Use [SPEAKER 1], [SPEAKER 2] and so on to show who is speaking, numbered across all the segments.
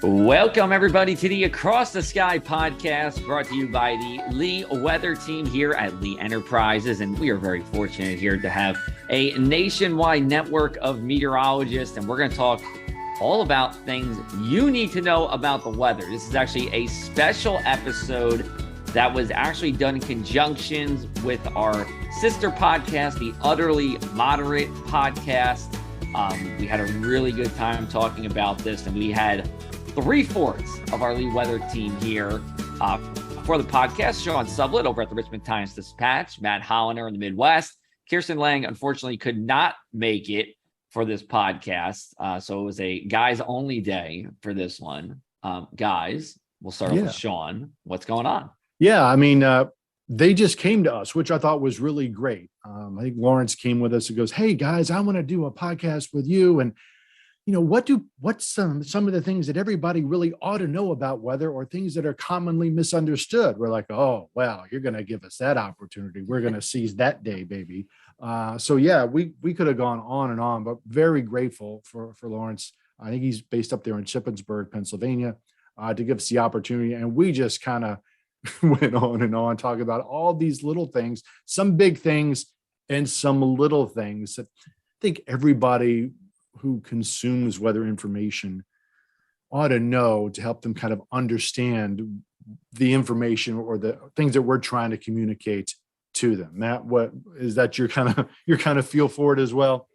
[SPEAKER 1] Welcome, everybody, to the Across the Sky podcast, brought to you by the Lee Weather Team here at Lee Enterprises. And we are very fortunate here to have a nationwide network of meteorologists. And we're going to talk all about things you need to know about the weather. This is actually a special episode that was actually done in conjunction with our sister podcast, the Utterly Moderate podcast. We had a really good time talking about this, and we had 3/4 of our Lee Weather Team here for the podcast. Sean Sublett over at the Richmond Times-Dispatch, Matt Hollander in the Midwest. Kirsten Lang, unfortunately, could not make it for this podcast. So it was a guys-only day for this one. Guys, we'll start off with Sean. What's going on?
[SPEAKER 2] Yeah, I mean, they just came to us, which I thought was really great. I think Lawrence came with us and goes, "Hey, guys, I want to do a podcast with you. And you know, what's some of the things that everybody really ought to know about weather, or things that are commonly misunderstood?" We're like, "Oh, well, you're going to give us that opportunity. We're going to seize that day, baby." So yeah, we could have gone on and on, but very grateful for Lawrence. I think he's based up there in Shippensburg, Pennsylvania, to give us the opportunity. And we just kind of went on and on talking about all these little things, some big things and some little things that I think everybody who consumes weather information ought to know, to help them kind of understand the information or the things that we're trying to communicate to them. Matt, what is that your kind of feel for it as well?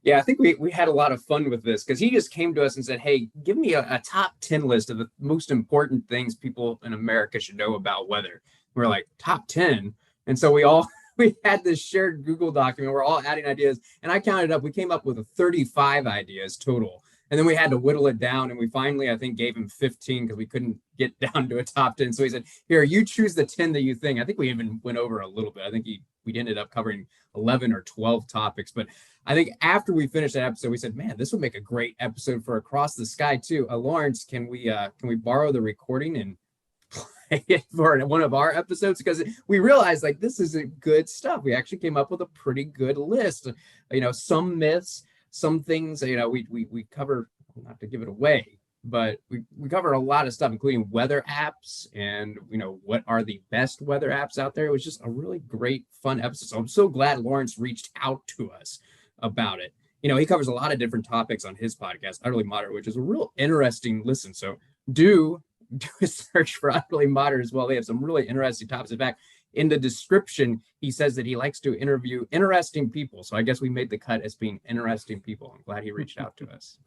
[SPEAKER 3] Yeah, I think we had a lot of fun with this, because he just came to us and said, "Hey, give me a top 10 list of the most important things people in America should know about weather." We're like, top 10? And so we had this shared Google document. We're all adding ideas, and I counted up. We came up with 35 ideas total, and then we had to whittle it down. And we finally, I think, gave him 15 because we couldn't get down to a top 10. So he said, "Here, you choose the 10 that you think." I think we even went over a little bit. I think we ended up covering 11 or 12 topics. But I think after we finished that episode, we said, "Man, this would make a great episode for Across the Sky too." Lawrence, can we borrow the recording and play it for one of our episodes? Because we realized, like, this is good stuff. We actually came up with a pretty good list. You know, some myths, some things, you know, we cover, not to give it away, but we covered a lot of stuff, including weather apps and, you know, what are the best weather apps out there. It was just a really great, fun episode. So I'm so glad Lawrence reached out to us about it. You know, he covers a lot of different topics on his podcast, Utterly Moderate, which is a real interesting listen. So do a search for Utterly Moderate as well. They have some really interesting topics. In fact, in the description, he says that he likes to interview interesting people. So I guess we made the cut as being interesting people. I'm glad he reached out to us.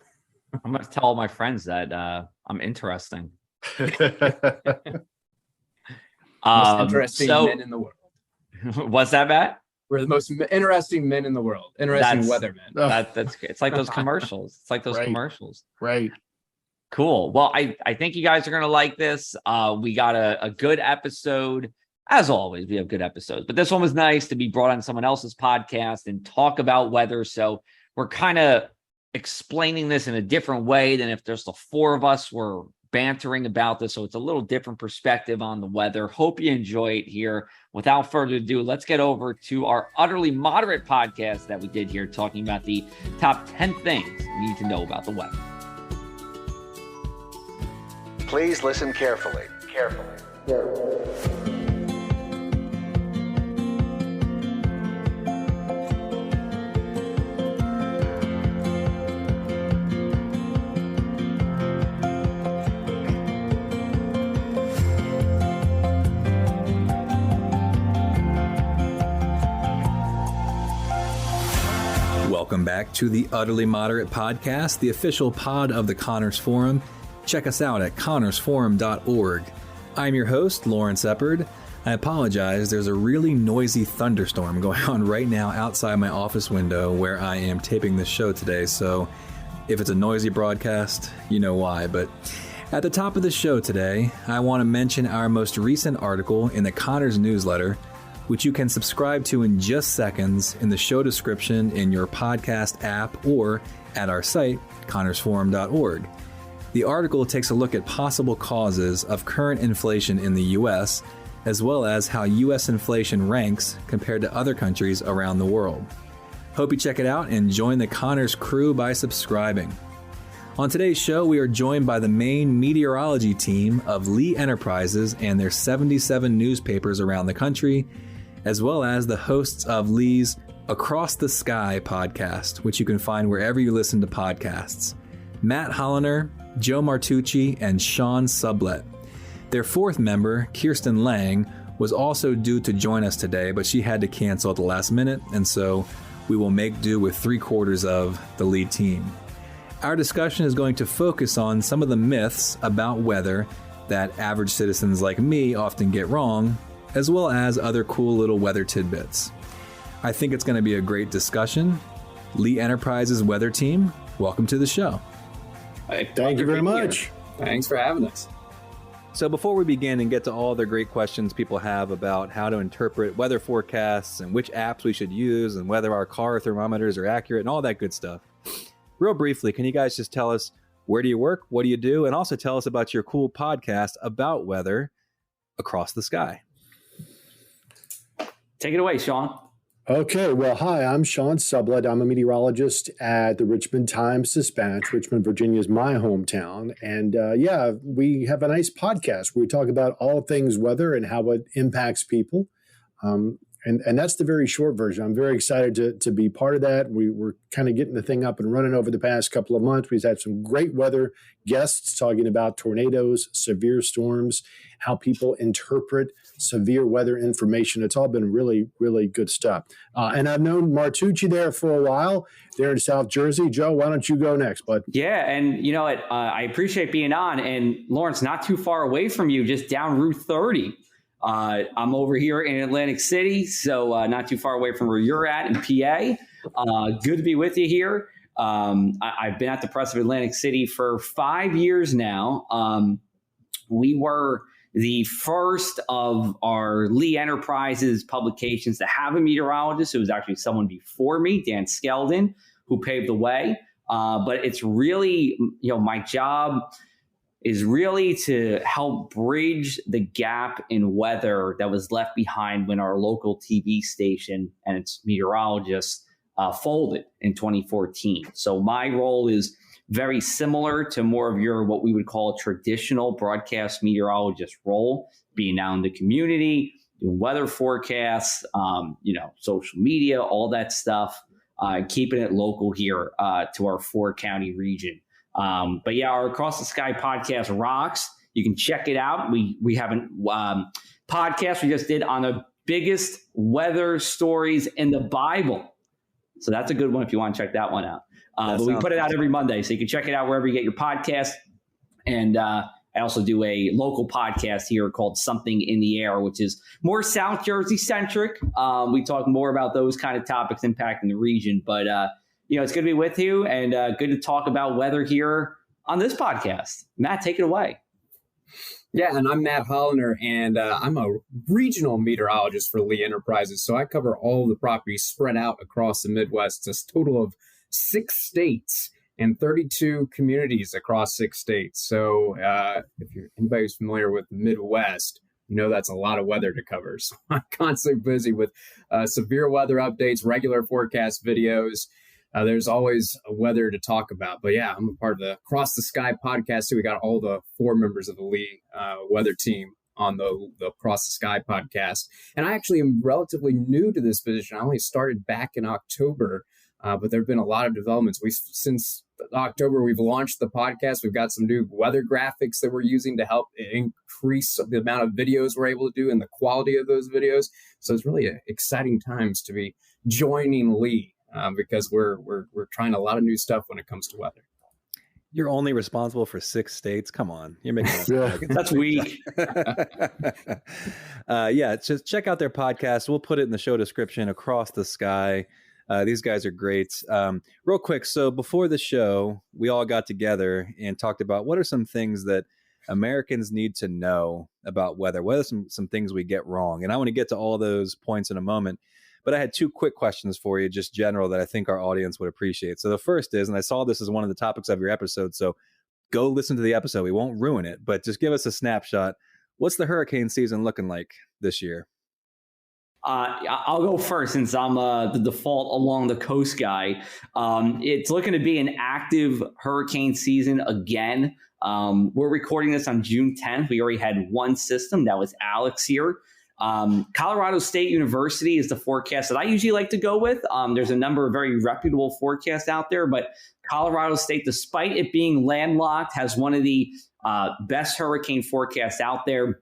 [SPEAKER 1] I'm going to tell all my friends that I'm interesting.
[SPEAKER 3] Most interesting men in the world.
[SPEAKER 1] What's that, Matt?
[SPEAKER 3] We're the most interesting men in the world. Interesting weathermen.
[SPEAKER 1] That's it's like those commercials. It's like those commercials.
[SPEAKER 2] Right.
[SPEAKER 1] Cool. Well, I think you guys are going to like this. We got a good episode. As always, we have good episodes. But this one was nice to be brought on someone else's podcast and talk about weather. So we're kind of explaining this in a different way than if there's the four of us were bantering about this. So it's a little different perspective on the weather. Hope you enjoy it here. Without further ado, let's get over to our Utterly Moderate podcast that we did here, talking about the top 10 things you need to know about the weather.
[SPEAKER 4] Please listen carefully.
[SPEAKER 5] Welcome back to the Utterly Moderate podcast, the official pod of the Connors Forum. Check us out at connorsforum.org. I'm your host, Lawrence Eppard. I apologize, there's a really noisy thunderstorm going on right now outside my office window where I am taping this show today, so if it's a noisy broadcast, you know why. But at the top of the show today, I want to mention our most recent article in the Connors newsletter, which you can subscribe to in just seconds in the show description in your podcast app or at our site, connorsforum.org. The article takes a look at possible causes of current inflation in the U.S., as well as how U.S. inflation ranks compared to other countries around the world. Hope you check it out and join the Connors crew by subscribing. On today's show, we are joined by the main meteorology team of Lee Enterprises and their 77 newspapers around the country, as well as the hosts of Lee's Across the Sky podcast, which you can find wherever you listen to podcasts. Matt Holliner, Joe Martucci, and Sean Sublett. Their fourth member, Kirsten Lang, was also due to join us today, but she had to cancel at the last minute, and so we will make do with 3/4 of the lead team. Our discussion is going to focus on some of the myths about weather that average citizens like me often get wrong, as well as other cool little weather tidbits. I think it's going to be a great discussion. Lee Enterprises weather team, welcome to the show.
[SPEAKER 2] Thank you very much.
[SPEAKER 3] Thanks for having us.
[SPEAKER 5] So before we begin and get to all the great questions people have about how to interpret weather forecasts and which apps we should use and whether our car thermometers are accurate and all that good stuff, real briefly, can you guys just tell us where do you work, what do you do, and also tell us about your cool podcast about weather, Across the Sky?
[SPEAKER 1] Take it away, Sean.
[SPEAKER 2] Okay, well, hi, I'm Sean Sublett. I'm a meteorologist at the Richmond Times-Dispatch. Richmond, Virginia is my hometown. And we have a nice podcast where we talk about all things weather and how it impacts people. And that's the very short version. I'm very excited to be part of that. We're kind of getting the thing up and running over the past couple of months. We've had some great weather guests talking about tornadoes, severe storms, how people interpret severe weather information. It's all been really, really good stuff. And I've known Martucci there for a while, there in South Jersey. Joe, why don't you go next, bud?
[SPEAKER 1] Yeah, and you know what? I appreciate being on. And Lawrence, not too far away from you, just down Route 30. I'm over here in Atlantic City, so not too far away from where you're at in PA. Good to be with you here. I've been at the Press of Atlantic City for 5 years now. We were the first of our Lee Enterprises publications to have a meteorologist. It was actually someone before me, Dan Skeldon, who paved the way. But it's really, my job is really to help bridge the gap in weather that was left behind when our local TV station and its meteorologists folded in 2014. So my role is very similar to more of your, what we would call a traditional broadcast meteorologist role, being out in the community, doing weather forecasts, social media, all that stuff, keeping it local here to our 4-county region. But yeah, our Across the Sky podcast rocks. You can check it out. We have a podcast we just did on the biggest weather stories in the Bible. So that's a good one if you want to check that one out. But we put it out every Monday, so you can check it out wherever you get your podcast. And I also do a local podcast here called Something in the Air, which is more South Jersey centric. We talk more about those kind of topics impacting the region. But it's good to be with you and good to talk about weather here on this podcast. Matt, take it away.
[SPEAKER 3] Yeah, and I'm Matt Holliner, and I'm a regional meteorologist for Lee Enterprises. So I cover all the properties spread out across the Midwest. It's a total of 6 states and 32 communities across 6 states. So if anybody who's familiar with the Midwest, that's a lot of weather to cover. So I'm constantly busy with severe weather updates, regular forecast videos. There's always a weather to talk about. But yeah, I'm a part of the Across the Sky podcast. So we got all the 4 members of the Lee weather team on the Across the Sky podcast. And I actually am relatively new to this position. I only started back in October, but there have been a lot of developments. Since October, we've launched the podcast. We've got some new weather graphics that we're using to help increase the amount of videos we're able to do and the quality of those videos. So it's really exciting times to be joining Lee. Because we're trying a lot of new stuff when it comes to weather.
[SPEAKER 5] You're only responsible for 6 states. Come on, you're making us
[SPEAKER 1] That's weak.
[SPEAKER 5] Just check out their podcast. We'll put it in the show description. Across the Sky. These guys are great. Real quick, so before the show, we all got together and talked about what are some things that Americans need to know about weather. What are some things we get wrong? And I want to get to all those points in a moment. But I had 2 quick questions for you, just general, that I think our audience would appreciate. So the first is, and I saw this as one of the topics of your episode, so go listen to the episode. We won't ruin it, but just give us a snapshot. What's the hurricane season looking like this year?
[SPEAKER 1] I'll go first since I'm the default along the coast guy. It's looking to be an active hurricane season again. We're recording this on June 10th. We already had one system. That was Alex here. Colorado State University is the forecast that I usually like to go with. There's a number of very reputable forecasts out there, but Colorado State, despite it being landlocked, has one of the best hurricane forecasts out there.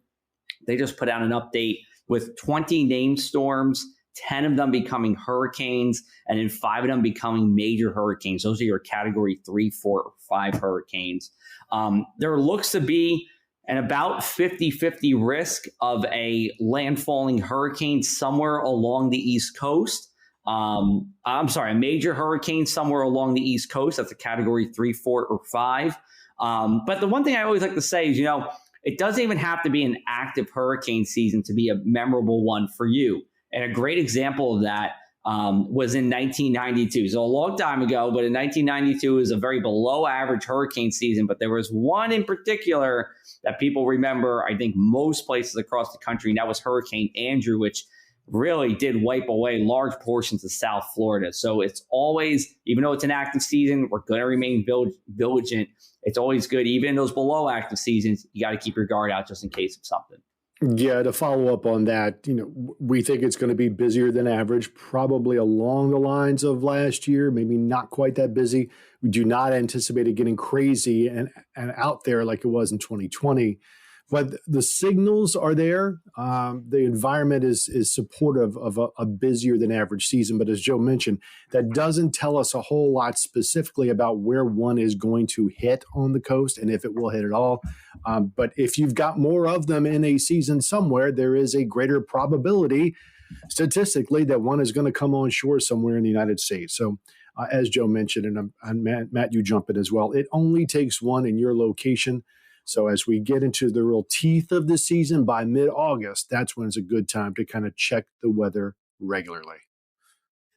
[SPEAKER 1] They just put out an update with 20 named storms, 10 of them becoming hurricanes, and then 5 of them becoming major hurricanes. Those are your category 3, 4, or 5 hurricanes. There looks to be an about 50-50 risk of a landfalling hurricane somewhere along the East Coast. A major hurricane somewhere along the East Coast. That's a category 3, 4, or 5. But the one thing I always like to say is, it doesn't even have to be an active hurricane season to be a memorable one for you. And a great example of that was in 1992. So a long time ago, but in 1992 was a very below average hurricane season. But there was one in particular that people remember, I think most places across the country, and that was Hurricane Andrew, which really did wipe away large portions of South Florida. So it's always, even though it's an active season, we're going to remain vigilant. It's always good, even in those below active seasons, you got to keep your guard out just in case of something.
[SPEAKER 2] Yeah, to follow up on that, we think it's going to be busier than average, probably along the lines of last year, maybe not quite that busy. We do not anticipate it getting crazy and out there like it was in 2020. But the signals are there. The environment is supportive of a busier than average season. But as Joe mentioned, that doesn't tell us a whole lot specifically about where one is going to hit on the coast and if it will hit at all. But if you've got more of them in a season somewhere, there is a greater probability statistically that one is going to come on shore somewhere in the United States. So as Joe mentioned, and Matt, you jump in as well, it only takes one in your location. So as we get into the real teeth of the season by mid-August, that's when it's a good time to kind of check the weather regularly.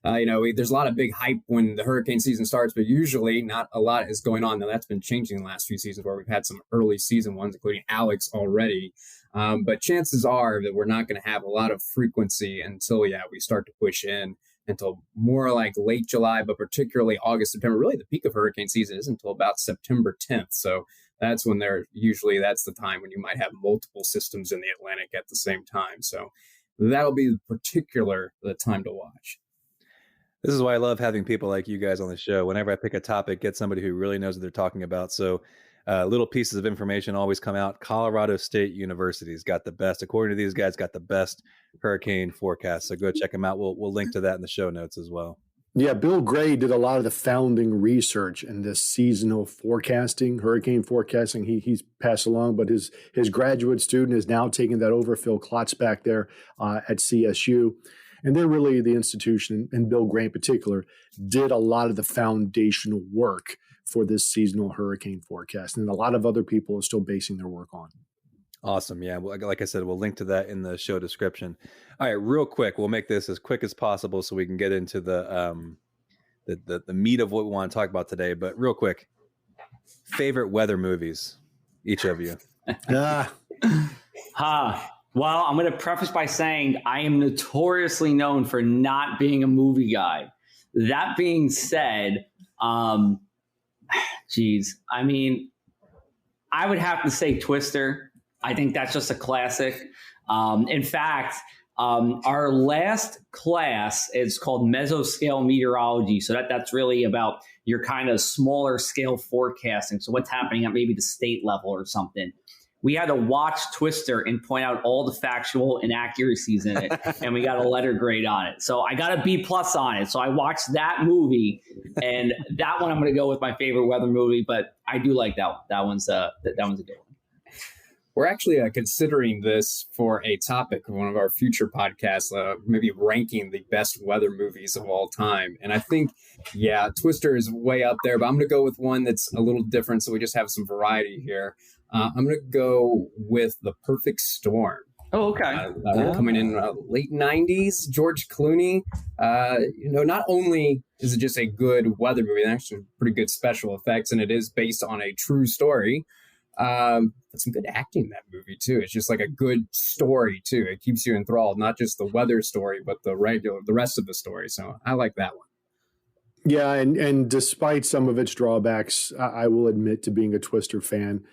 [SPEAKER 3] There's a lot of big hype when the hurricane season starts, but usually not a lot is going on. Now, that's been changing in the last few seasons where we've had some early season ones, including Alex already. But chances are that we're not going to have a lot of frequency until, we start to push in until more like late July, but particularly August, September. Really, the peak of hurricane season isn't until about September 10th. So that's when that's the time when you might have multiple systems in the Atlantic at the same time. So that'll be the time to watch.
[SPEAKER 5] This is why I love having people like you guys on the show. Whenever I pick a topic, get somebody who really knows what they're talking about. So little pieces of information always come out. Colorado State University's got the best, according to these guys, got the best hurricane forecast. So go check them out. We'll link to that in the show notes as well.
[SPEAKER 2] Yeah, Bill Gray did a lot of the founding research in this seasonal forecasting, hurricane forecasting. He's passed along, but his graduate student is now taking that over, Phil Klotz back there at CSU. And they're really the institution, and Bill Gray in particular, did a lot of the foundational work for this seasonal hurricane forecast. And a lot of other people are still basing their work on.
[SPEAKER 5] Awesome. Yeah. Well, like I said, we'll link to that in the show description. All right, real quick. We'll make this as quick as possible so we can get into the meat of what we want to talk about today. But real quick, favorite weather movies, each of you.
[SPEAKER 1] Well, I'm going to preface by saying I am notoriously known for not being a movie guy. That being said, I would have to say Twister. I think that's just a classic. In fact, our last class is called mesoscale meteorology. So that's really about your kind of smaller scale forecasting. So what's happening at maybe the state level or something. We had to watch Twister and point out all the factual inaccuracies in it, and we got a letter grade on it. So I got a B+ on it. So I watched that movie, and that one I'm going to go with my favorite weather movie. But I do like that one. That one's a good one.
[SPEAKER 3] We're actually considering this for a topic of one of our future podcasts, maybe ranking the best weather movies of all time. And I think, Twister is way up there, but I'm going to go with one that's a little different, so we just have some variety here. I'm going to go with The Perfect Storm.
[SPEAKER 1] Oh, okay.
[SPEAKER 3] Coming in late 90s, George Clooney. Not only is it just a good weather movie, it's actually pretty good special effects, and it is based on a true story. Some good acting in that movie too. It's just like a good story too. It keeps you enthralled, not just the weather story, but the rest of the story. So I like that one.
[SPEAKER 2] Yeah, and despite some of its drawbacks, I will admit to being a Twister fan,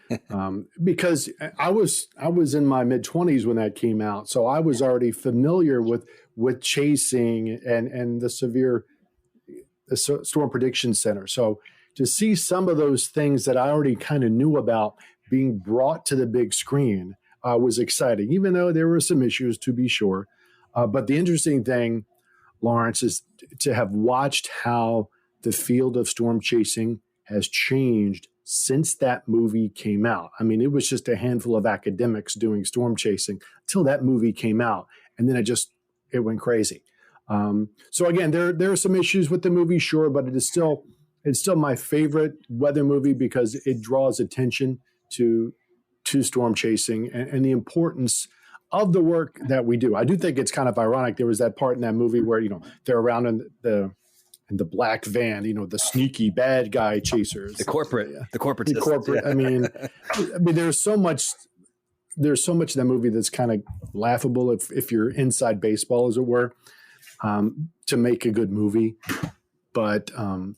[SPEAKER 2] because I was in my mid-20s when that came out, so I was already familiar with chasing and the Storm Prediction Center. So to see some of those things that I already kind of knew about being brought to the big screen was exciting, even though there were some issues, to be sure. But the interesting thing, Lawrence, is to have watched how the field of storm chasing has changed since that movie came out. I mean, it was just a handful of academics doing storm chasing until that movie came out, and then it went crazy. So again, there are some issues with the movie, sure, but it's still my favorite weather movie because it draws attention to storm chasing and the importance of the work that we do. I do think it's kind of ironic. There was that part in that movie where, they're around in the black van, the sneaky bad guy chasers,
[SPEAKER 5] the corporate.
[SPEAKER 2] Yeah. I mean, there's so much in that movie that's kind of laughable if you're inside baseball, as it were, to make a good movie. But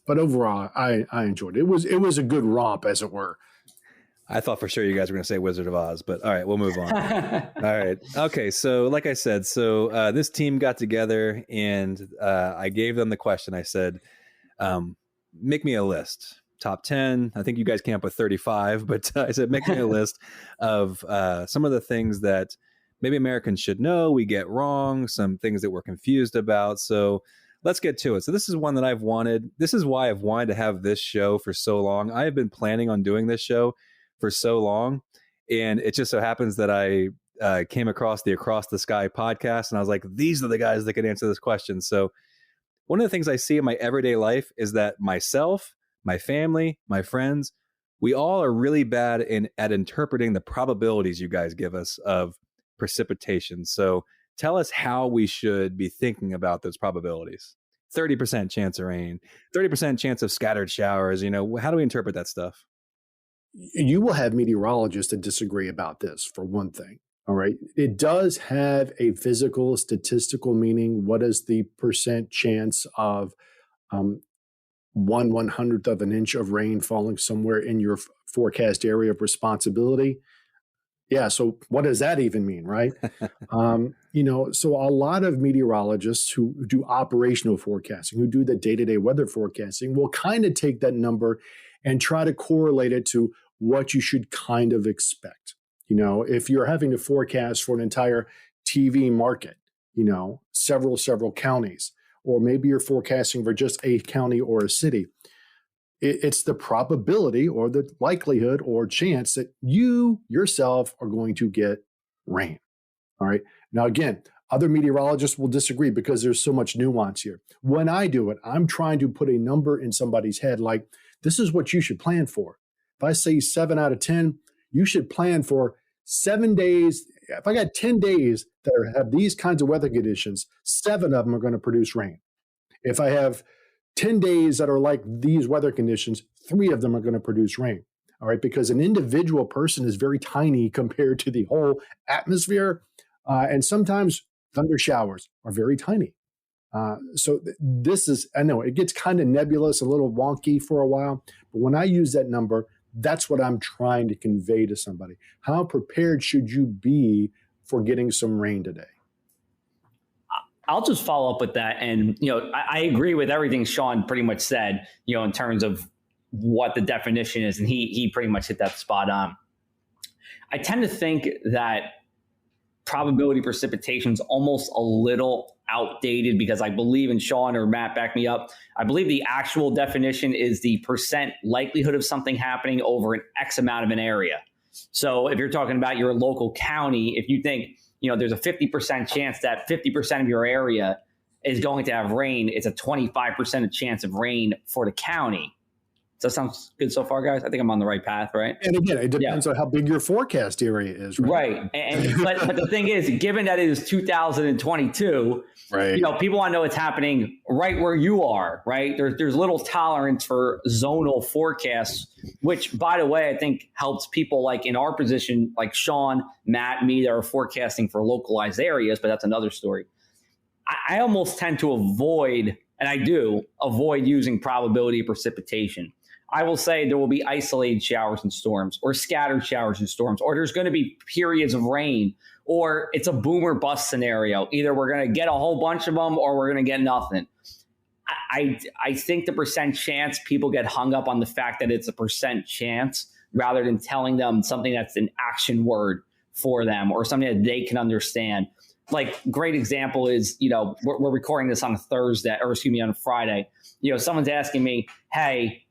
[SPEAKER 2] overall, I enjoyed it. It was a good romp, as it were.
[SPEAKER 5] I thought for sure you guys were going to say Wizard of Oz, but all right, we'll move on. All right. Okay. So like I said, this team got together and I gave them the question. I said, make me a list, top 10. I think you guys came up with 35, but I said, make me a list of some of the things that maybe Americans should know, we get wrong, some things that we're confused about. So let's get to it. So this is one that I've wanted. This is why I've wanted to have this show for so long. I have been planning on doing this show for so long. And it just so happens that I came across the Across the Sky podcast, and I was like, these are the guys that can answer this question. So one of the things I see in my everyday life is that myself, my family, my friends, we all are really bad at interpreting the probabilities you guys give us of precipitation. So tell us how we should be thinking about those probabilities. 30% chance of rain, 30% chance of scattered showers. How do we interpret that stuff?
[SPEAKER 2] You will have meteorologists that disagree about this, for one thing. All right. It does have a physical, statistical meaning. What is the percent chance of 1/100th of an inch of rain falling somewhere in your forecast area of responsibility? Yeah. So what does that even mean, right? So a lot of meteorologists who do operational forecasting, who do the day-to-day weather forecasting, will kind of take that number and try to correlate it to what you should kind of expect. If you're having to forecast for an entire TV market, several counties, or maybe you're forecasting for just a county or a city, it's the probability or the likelihood or chance that you yourself are going to get rain. All right. Now, again, other meteorologists will disagree because there's so much nuance here. When I do it, I'm trying to put a number in somebody's head, like, this is what you should plan for. If I say 7 out of 10, you should plan for 7 days. If I got 10 days that have these kinds of weather conditions, 7 of them are going to produce rain. If I have 10 days that are like these weather conditions, 3 of them are going to produce rain. All right, because an individual person is very tiny compared to the whole atmosphere. And sometimes thunder showers are very tiny. So this is, I know it gets kind of nebulous, a little wonky for a while, but when I use that number, that's what I'm trying to convey to somebody. How prepared should you be for getting some rain today?
[SPEAKER 6] I'll just follow up with that. And, I agree with everything Sean pretty much said, in terms of what the definition is. And he pretty much hit that spot on. I tend to think that probability precipitation is almost a little outdated because I believe, in Sean or Matt, back me up, I believe the actual definition is the percent likelihood of something happening over an X amount of an area. So if you're talking about your local county, if you think, there's a 50% chance that 50% of your area is going to have rain, it's a 25% chance of rain for the county. It's Does that sound good so far, guys? I think I'm on the right path, right?
[SPEAKER 2] And again, it depends on how big your forecast area is, right?
[SPEAKER 6] Right. But the thing is, given that it is 2022,
[SPEAKER 2] Right.
[SPEAKER 6] People want to know what's happening right where you are, right? There's little tolerance for zonal forecasts, which, by the way, I think helps people like in our position, like Sean, Matt, me, that are forecasting for localized areas, but that's another story. I almost tend to avoid, and I do avoid using probability of precipitation. I will say there will be isolated showers and storms, or scattered showers and storms, or there's going to be periods of rain, or it's a boom or bust scenario. Either we're going to get a whole bunch of them or we're going to get nothing. I think the percent chance, people get hung up on the fact that it's a percent chance rather than telling them something that's an action word for them or something that they can understand. Like, great example is, we're recording this on a Thursday, or excuse me, on a Friday. Someone's asking me, hey,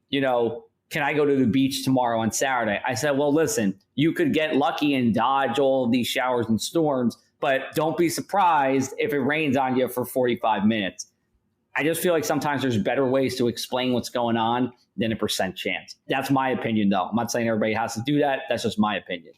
[SPEAKER 6] can I go to the beach tomorrow on Saturday? I said, well, listen, you could get lucky and dodge all of these showers and storms, but don't be surprised if it rains on you for 45 minutes. I just feel like sometimes there's better ways to explain what's going on than a percent chance. That's my opinion, though. I'm not saying everybody has to do that. That's just my opinion.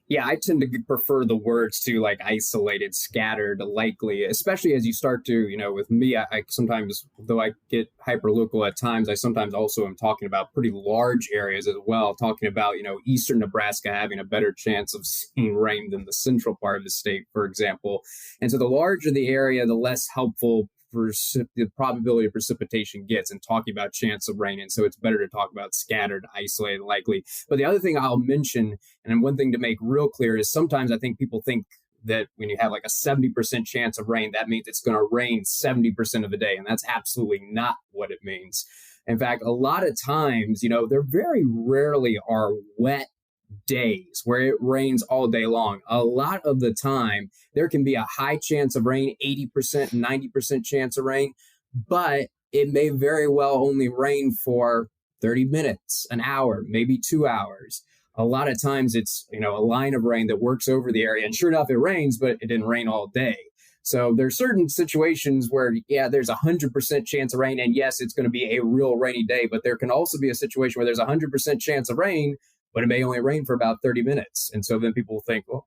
[SPEAKER 3] Yeah, I tend to prefer the words to like isolated, scattered, likely, especially as you start to, with me, I sometimes, though I get hyper local at times, I sometimes also am talking about pretty large areas as well, talking about, eastern Nebraska having a better chance of seeing rain than the central part of the state, for example. And so the larger the area, the less helpful the probability of precipitation gets, and talking about chance of rain. And so it's better to talk about scattered, isolated, likely. But the other thing I'll mention, and one thing to make real clear, is sometimes I think people think that when you have like a 70% chance of rain, that means it's going to rain 70% of the day. And that's absolutely not what it means. In fact, a lot of times, there very rarely are wet days where it rains all day long. A lot of the time, there can be a high chance of rain, 80%, 90% chance of rain, but it may very well only rain for 30 minutes, an hour, maybe 2 hours. A lot of times it's, a line of rain that works over the area. And sure enough, it rains, but it didn't rain all day. So there's certain situations where, there's 100% chance of rain. And yes, it's going to be a real rainy day, but there can also be a situation where there's 100% chance of rain, but it may only rain for about 30 minutes. And so then people will think, well,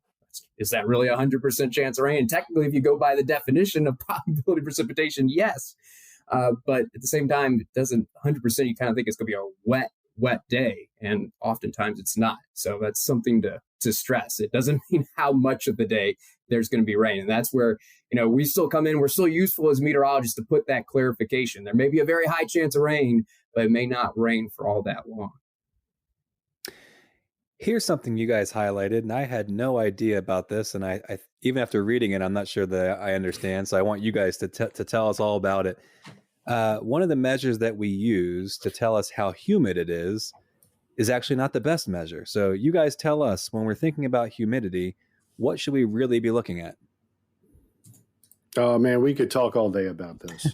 [SPEAKER 3] is that really 100% chance of rain? And technically, if you go by the definition of probability of precipitation, yes. But at the same time, it doesn't 100%, you kind of think it's going to be a wet day. And oftentimes it's not. So that's something to stress. It doesn't mean how much of the day there's going to be rain. And that's where, we still come in, we're still useful as meteorologists to put that clarification. There may be a very high chance of rain, but it may not rain for all that long.
[SPEAKER 5] Here's something you guys highlighted, and I had no idea about this, and I even after reading it, I'm not sure that I understand. So I want you guys to tell us all about it. One of the measures that we use to tell us how humid it is actually not the best measure. So you guys tell us, when we're thinking about humidity, what should we really be looking at?
[SPEAKER 2] Oh, man, we could talk all day about this.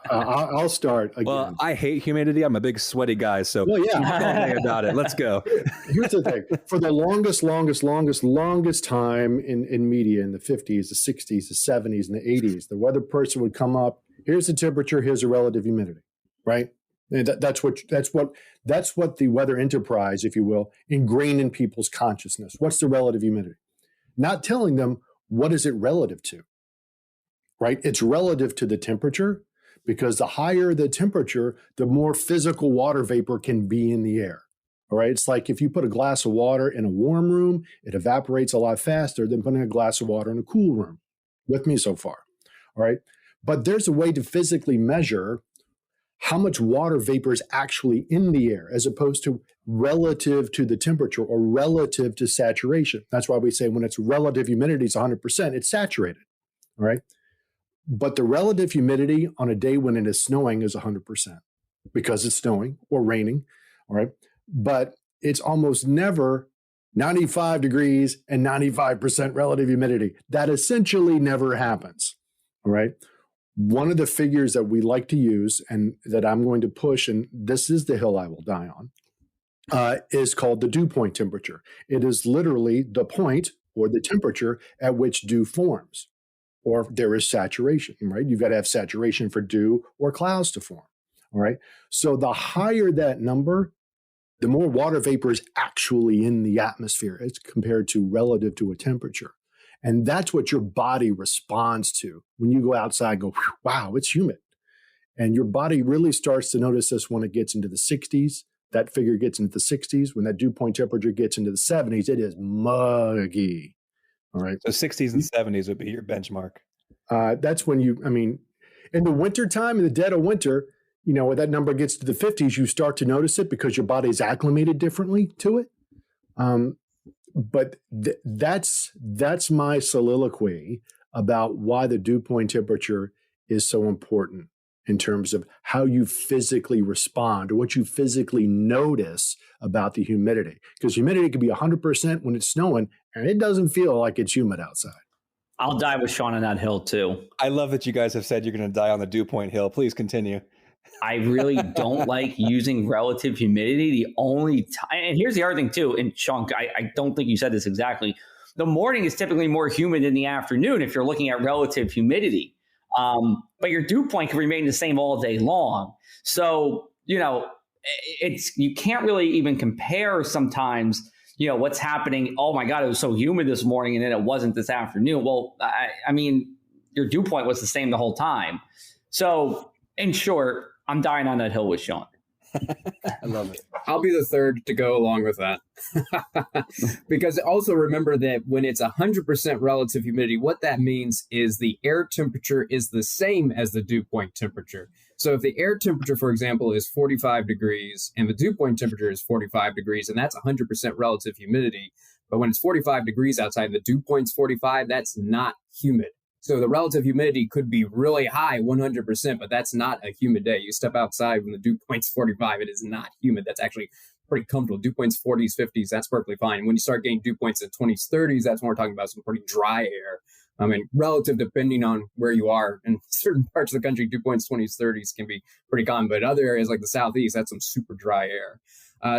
[SPEAKER 2] I'll start again.
[SPEAKER 5] Well, I hate humidity. I'm a big sweaty guy, so talk all day about it. Let's go.
[SPEAKER 2] Here's the thing. For the longest time in media, in the 50s, the 60s, the 70s, and the 80s, the weather person would come up, here's the temperature, here's the relative humidity, right? And that's what the weather enterprise, if you will, ingrained in people's consciousness. What's the relative humidity? Not telling them, what is it relative to? Right? It's relative to the temperature, because the higher the temperature, the more physical water vapor can be in the air. All right. It's like if you put a glass of water in a warm room, it evaporates a lot faster than putting a glass of water in a cool room. With me so far? All right. But there's a way to physically measure how much water vapor is actually in the air, as opposed to relative to the temperature or relative to saturation. That's why we say when it's relative humidity is 100%, it's saturated. All right. But the relative humidity on a day when it is snowing is 100%, because it's snowing or raining, all right? But it's almost never 95 degrees and 95% relative humidity. That essentially never happens, all right? One of the figures that we like to use, and that I'm going to push, and this is the hill I will die on, is called the dew point temperature. It is literally the point or the temperature at which dew forms, or there is saturation, right? You've got to have saturation for dew or clouds to form. All right. So the higher that number, the more water vapor is actually in the atmosphere as compared to relative to a temperature. And that's what your body responds to when you go outside and go, wow, it's humid. And your body really starts to notice this when it gets into the 60s. That figure gets into the 60s. When that dew point temperature gets into the 70s, it is muggy. All right.
[SPEAKER 5] So 60s and 70s would be your benchmark.
[SPEAKER 2] That's when in the wintertime, in the dead of winter, when that number gets to the 50s, you start to notice it because your body is acclimated differently to it. But that's my soliloquy about why the dew point temperature is so important in terms of how you physically respond or what you physically notice about the humidity. Because humidity can be 100% when it's snowing, and it doesn't feel like it's humid outside.
[SPEAKER 6] I'll die with Sean on that hill too.
[SPEAKER 5] I love that you guys have said you're going to die on the dew point hill. Please continue.
[SPEAKER 6] I really don't like using relative humidity. The only time, and here's the other thing too, and Sean, I don't think you said this exactly. The morning is typically more humid than the afternoon if you're looking at relative humidity. But your dew point can remain the same all day long. So, you can't really even compare sometimes, what's happening. Oh my God, it was so humid this morning and then it wasn't this afternoon. Well, I mean, your dew point was the same the whole time. So in short, I'm dying on that hill with Sean.
[SPEAKER 5] I love it.
[SPEAKER 3] I'll be the third to go along with that. Because also remember that when it's 100% relative humidity, what that means is the air temperature is the same as the dew point temperature. So if the air temperature, for example, is 45 degrees and the dew point temperature is 45 degrees, and that's 100% relative humidity, but when it's 45 degrees outside, the dew point's 45, that's not humid. So the relative humidity could be really high, 100%, but that's not a humid day. You step outside when the dew point's 45, it is not humid. That's actually pretty comfortable. Dew points 40s, 50s, that's perfectly fine. When you start getting dew points in 20s, 30s, that's when we're talking about some pretty dry air. I mean, relative depending on where you are. In certain parts of the country, dew points 20s, 30s can be pretty common, but in other areas like the Southeast, that's some super dry air.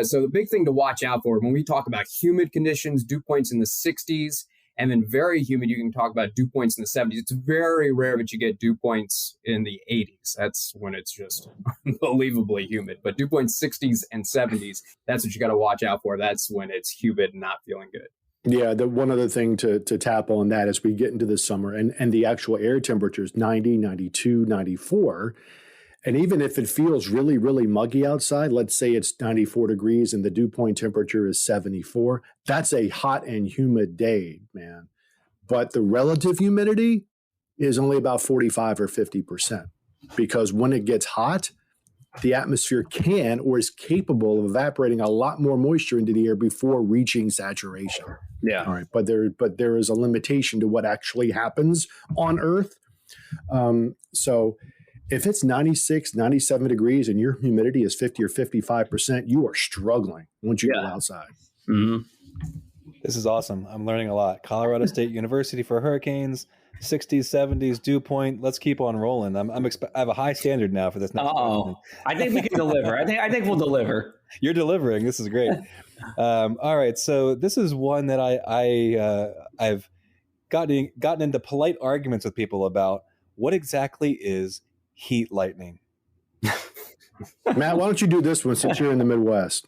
[SPEAKER 3] So the big thing to watch out for when we talk about humid conditions, dew points in the 60s, and then very humid, you can talk about dew points in the 70s. It's very rare that you get dew points in the 80s. That's when it's just unbelievably humid. But dew points 60s and 70s, that's what you got to watch out for. That's when it's humid and not feeling good.
[SPEAKER 2] Yeah, the one other thing to tap on that as we get into the summer and the actual air temperatures, 90, 92, 94. And even if it feels really, really muggy outside, let's say it's 94 degrees and the dew point temperature is 74, that's a hot and humid day, man. But the relative humidity is only about 45 or 50%. Because when it gets hot, the atmosphere can or is capable of evaporating a lot more moisture into the air before reaching saturation.
[SPEAKER 6] Yeah.
[SPEAKER 2] All right. But there is a limitation to what actually happens on Earth. So if it's 96, 97 degrees and your humidity is 50 or 55%, you are struggling once you go outside.
[SPEAKER 6] Mm-hmm.
[SPEAKER 5] This is awesome. I'm learning a lot. Colorado State University for hurricanes, 60s, 70s, dew point. Let's keep on rolling. I have a high standard now for this.
[SPEAKER 6] I think we can deliver. I think we'll deliver.
[SPEAKER 5] You're delivering. This is great. All right. So this is one that I've gotten into polite arguments with people about. What exactly is heat lightning?
[SPEAKER 2] Matt, why don't you do this one since you're in the Midwest?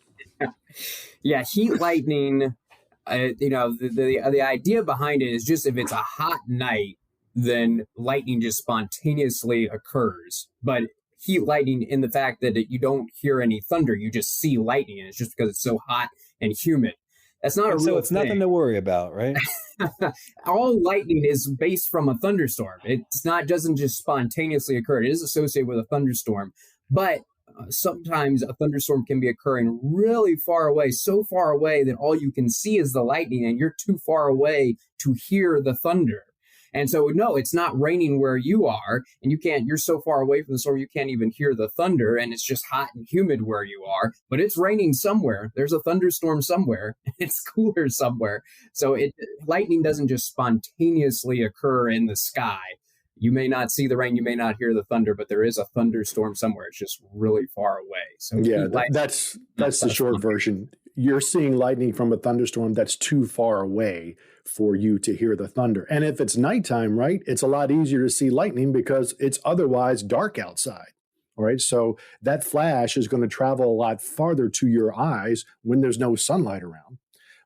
[SPEAKER 3] Yeah, heat lightning. The idea behind it is just if it's a hot night, then lightning just spontaneously occurs. But heat lightning in the fact that you don't hear any thunder, you just see lightning, and it's just because it's so hot and humid. That's not a real thing.
[SPEAKER 5] So it's nothing to worry about, right?
[SPEAKER 3] All lightning is based from a thunderstorm. Doesn't just spontaneously occur. It is associated with a thunderstorm, but sometimes a thunderstorm can be occurring really far away, so far away that all you can see is the lightning and you're too far away to hear the thunder. And so, no, it's not raining where you are, and you're so far away from the storm, you can't even hear the thunder, and it's just hot and humid where you are, but it's raining somewhere. There's a thunderstorm somewhere. It's cooler somewhere. So lightning doesn't just spontaneously occur in the sky. You may not see the rain, you may not hear the thunder, but there is a thunderstorm somewhere. It's just really far away. So
[SPEAKER 2] yeah, that's the short version. You're seeing lightning from a thunderstorm that's too far away for you to hear the thunder. And if it's nighttime, right, it's a lot easier to see lightning because it's otherwise dark outside. All right. So that flash is going to travel a lot farther to your eyes when there's no sunlight around.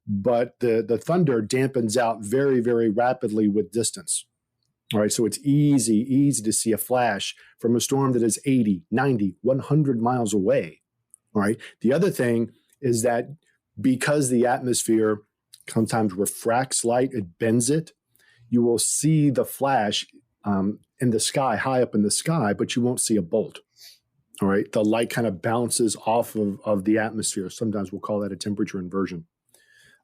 [SPEAKER 2] But the thunder dampens out very, very rapidly with distance. All right. So it's easy to see a flash from a storm that is 80, 90, 100 miles away. All right. The other thing is that because the atmosphere sometimes refracts light, it bends it, you will see the flash in the sky, high up in the sky, but you won't see a bolt. All right. The light kind of bounces off of the atmosphere. Sometimes we'll call that a temperature inversion.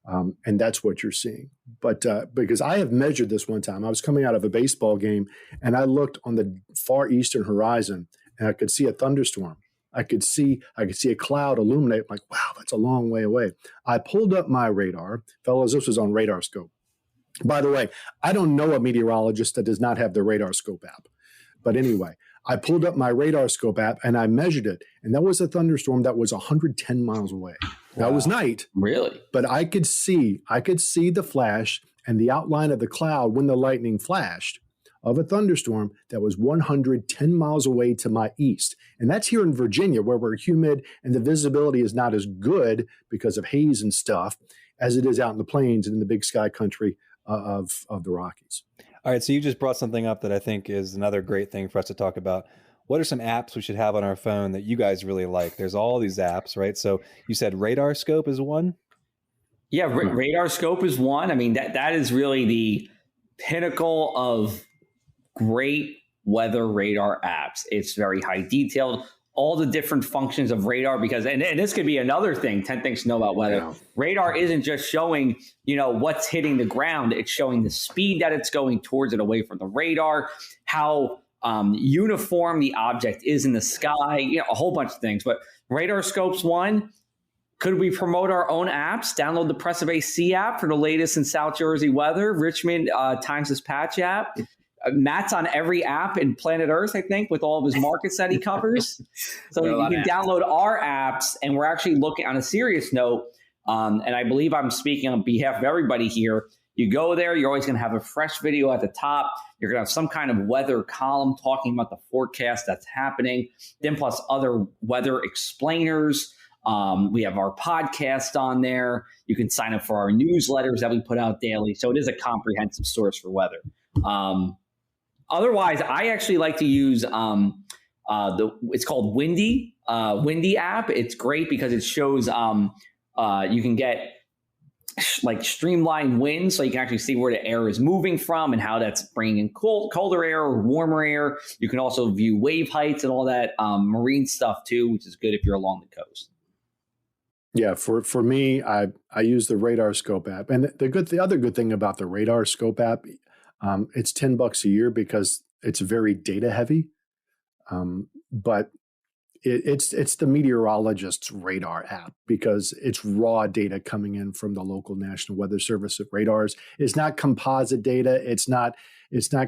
[SPEAKER 2] And that's what you're seeing. But because I have measured this one time, I was coming out of a baseball game and I looked on the far eastern horizon and I could see a thunderstorm. I could see a cloud illuminate. I'm like, wow, that's a long way away. I pulled up my radar. Fellas, this was on RadarScope. By the way, I don't know a meteorologist that does not have the RadarScope app. But anyway, I pulled up my RadarScope app and I measured it. And that was a thunderstorm that was 110 miles away. Wow. That was night.
[SPEAKER 6] Really?
[SPEAKER 2] But I could see the flash and the outline of the cloud when the lightning flashed of a thunderstorm that was 110 miles away to my east. And that's here in Virginia, where we're humid and the visibility is not as good because of haze and stuff as it is out in the plains and in the big sky country of the Rockies.
[SPEAKER 5] All right, so you just brought something up that I think is another great thing for us to talk about. What are some apps we should have on our phone that you guys really like? There's all these apps, right? So you said RadarScope is one?
[SPEAKER 6] Yeah, RadarScope is one. I mean, that is really the pinnacle of great weather radar apps. It's very high detailed, all the different functions of radar, because, and this could be another thing, 10 things to know about weather. Yeah. Radar isn't just showing, what's hitting the ground. It's showing the speed that it's going towards it away from the radar, how uniform the object is in the sky, a whole bunch of things. But RadarScope's one. Could we promote our own apps? Download the Press of AC app for the latest in South Jersey weather, Richmond Times Dispatch app. Matt's on every app in planet Earth, I think, with all of his markets that he covers. So you can download our apps, and we're actually looking on a serious note. And I believe I'm speaking on behalf of everybody here. You go there, you're always going to have a fresh video at the top. You're going to have some kind of weather column talking about the forecast that's happening. Then plus other weather explainers. We have our podcast on there. You can sign up for our newsletters that we put out daily. So it is a comprehensive source for weather. Otherwise, I actually like to use it's called Windy app. It's great because it shows you can get like streamlined winds, so you can actually see where the air is moving from and how that's bringing in colder air or warmer air. You can also view wave heights and all that marine stuff too, which is good if you're along the coast.
[SPEAKER 2] Yeah, for me, I use the RadarScope app, and the other good thing about the RadarScope app, it's $10 a year because it's very data heavy, but it's the meteorologist's radar app because it's raw data coming in from the local National Weather Service at radars. It's not composite data. It's not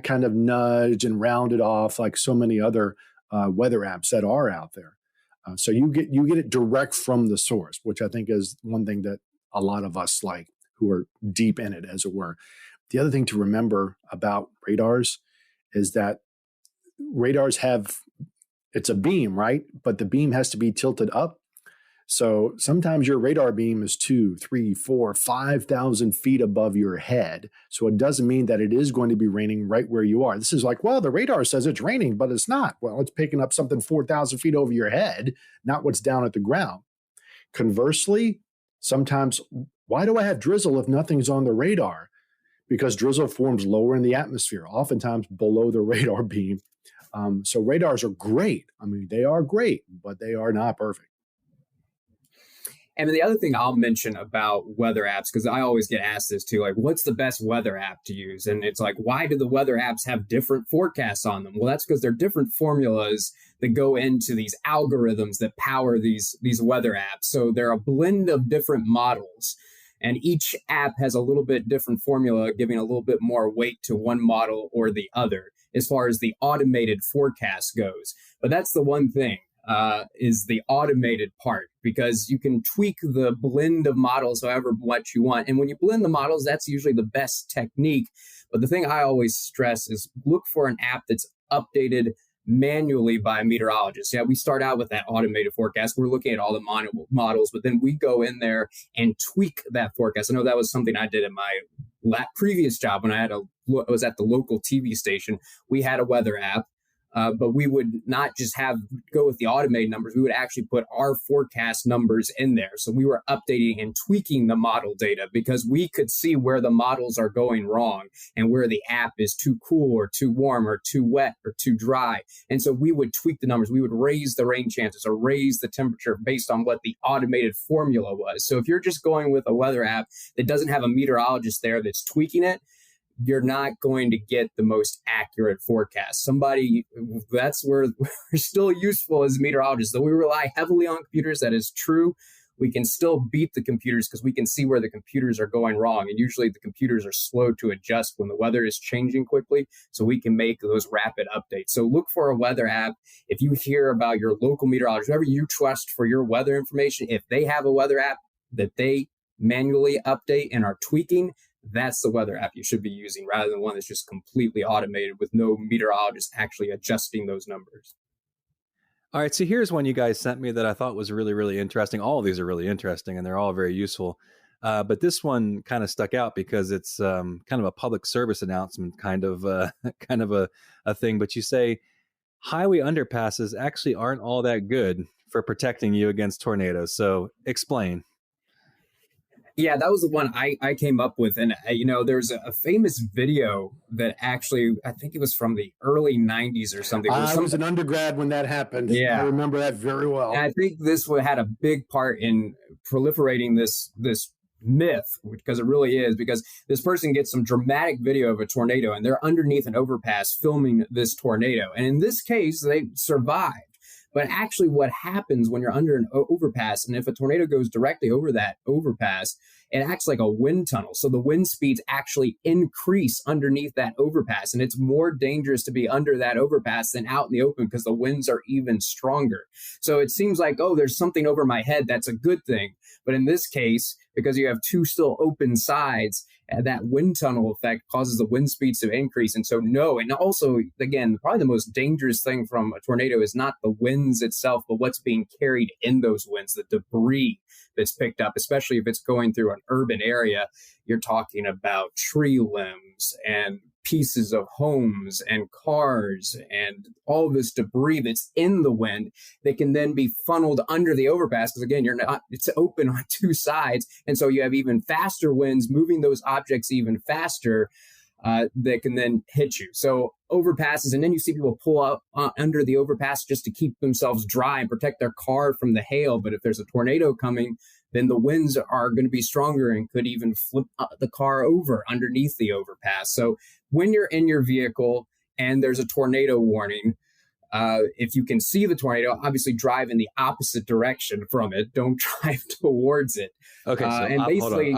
[SPEAKER 2] kind of nudged and rounded off like so many other weather apps that are out there. So you get it direct from the source, which I think is one thing that a lot of us like who are deep in it, as it were. The other thing to remember about radars is that radars it's a beam, right? But the beam has to be tilted up. So sometimes your radar beam is 2, 3, 4, 5,000 feet above your head. So it doesn't mean that it is going to be raining right where you are. This is like, well, the radar says it's raining, but it's not. Well, it's picking up something 4,000 feet over your head, not what's down at the ground. Conversely, sometimes, why do I have drizzle if nothing's on the radar? Because drizzle forms lower in the atmosphere, oftentimes below the radar beam. So radars are great. I mean, they are great, but they are not perfect.
[SPEAKER 3] And the other thing I'll mention about weather apps, because I always get asked this too, like, what's the best weather app to use? And it's like, why do the weather apps have different forecasts on them? Well, that's because they're different formulas that go into these algorithms that power these weather apps. So they're a blend of different models. And each app has a little bit different formula, giving a little bit more weight to one model or the other as far as the automated forecast goes. But that's the one thing. Is the automated part, because you can tweak the blend of models however much you want. And when you blend the models, that's usually the best technique. But the thing I always stress is look for an app that's updated manually by a meteorologist. Yeah, we start out with that automated forecast. We're looking at all the models, but then we go in there and tweak that forecast. I know that was something I did in my previous job when I was at the local TV station. We had a weather app. But we would not just go with the automated numbers. We would actually put our forecast numbers in there. So we were updating and tweaking the model data because we could see where the models are going wrong and where the app is too cool or too warm or too wet or too dry. And so we would tweak the numbers. We would raise the rain chances or raise the temperature based on what the automated formula was. So if you're just going with a weather app that doesn't have a meteorologist there that's tweaking it, you're not going to get the most accurate forecast. That's where we're still useful as meteorologists. Though we rely heavily on computers, that is true. We can still beat the computers because we can see where the computers are going wrong. And usually the computers are slow to adjust when the weather is changing quickly. So we can make those rapid updates. So look for a weather app. If you hear about your local meteorologist, whoever you trust for your weather information, if they have a weather app that they manually update and are tweaking, that's the weather app you should be using rather than one that's just completely automated with no meteorologist actually adjusting those numbers.
[SPEAKER 5] All right, so here's one you guys sent me that I thought was really, really interesting. All of these are really interesting and they're all very useful. But this one kind of stuck out because it's kind of a public service announcement, kind of a thing. But you say highway underpasses actually aren't all that good for protecting you against tornadoes. So explain.
[SPEAKER 3] Yeah, that was the one I came up with. And, there's a famous video that actually, I think it was from the early 90s or something.
[SPEAKER 2] I was an undergrad when that happened.
[SPEAKER 3] Yeah.
[SPEAKER 2] I remember that very well.
[SPEAKER 3] And I think this had a big part in proliferating this myth, because it really is, because this person gets some dramatic video of a tornado and they're underneath an overpass filming this tornado. And in this case, they survived. But actually what happens when you're under an overpass, and if a tornado goes directly over that overpass, it acts like a wind tunnel. So the wind speeds actually increase underneath that overpass. And it's more dangerous to be under that overpass than out in the open because the winds are even stronger. So it seems like, there's something over my head. That's a good thing. But in this case, because you have two still open sides, that wind tunnel effect causes the wind speeds to increase. And so no, and also, again, probably the most dangerous thing from a tornado is not the winds itself, but what's being carried in those winds, the debris that's picked up, especially if it's going through an urban area. You're talking about tree limbs and pieces of homes and cars and all this debris that's in the wind that can then be funneled under the overpass. Because again, it's open on two sides. And so you have even faster winds moving those objects even faster that can then hit you. So overpasses, and then you see people pull up under the overpass just to keep themselves dry and protect their car from the hail. But if there's a tornado coming, then the winds are going to be stronger and could even flip the car over underneath the overpass. So when you're in your vehicle and there's a tornado warning, if you can see the tornado, obviously drive in the opposite direction from it. Don't drive towards it.
[SPEAKER 5] Okay. So
[SPEAKER 3] and basically you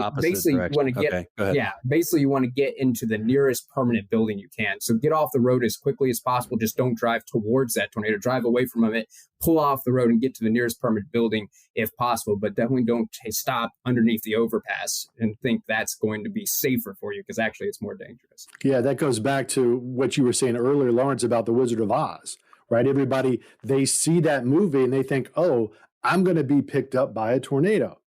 [SPEAKER 3] want to get, basically you want to get into the nearest permanent building you can. So get off the road as quickly as possible. Just don't drive towards that tornado. Drive away from it, pull off the road and get to the nearest permanent building if possible. But definitely don't stop underneath the overpass and think that's going to be safer for you, because actually it's more dangerous.
[SPEAKER 2] Yeah, that goes back to what you were saying earlier, Lawrence, about the Wizard of Oz. Right? Everybody, they see that movie and they think, I'm going to be picked up by a tornado.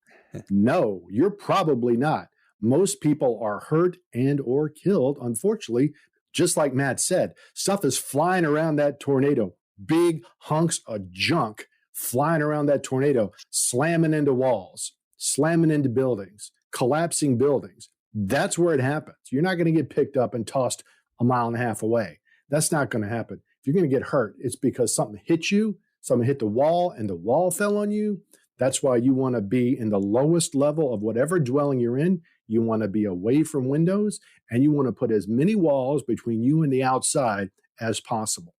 [SPEAKER 2] No, you're probably not. Most people are hurt and or killed, unfortunately. Just like Matt said, stuff is flying around that tornado. Big hunks of junk flying around that tornado, slamming into walls, slamming into buildings, collapsing buildings. That's where it happens. You're not going to get picked up and tossed a mile and a half away. That's not going to happen. If you're going to get hurt, it's because something hit you, something hit the wall, and the wall fell on you. That's why you want to be in the lowest level of whatever dwelling you're in. You want to be away from windows, and you want to put as many walls between you and the outside as possible.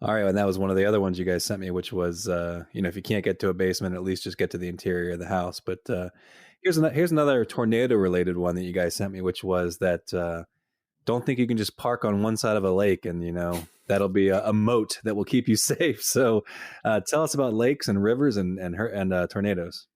[SPEAKER 5] All right, and that was one of the other ones you guys sent me, which was, if you can't get to a basement, at least just get to the interior of the house. But here's another tornado-related one that you guys sent me, which was that don't think you can just park on one side of a lake and, that'll be a moat that will keep you safe. So tell us about lakes and rivers and tornadoes.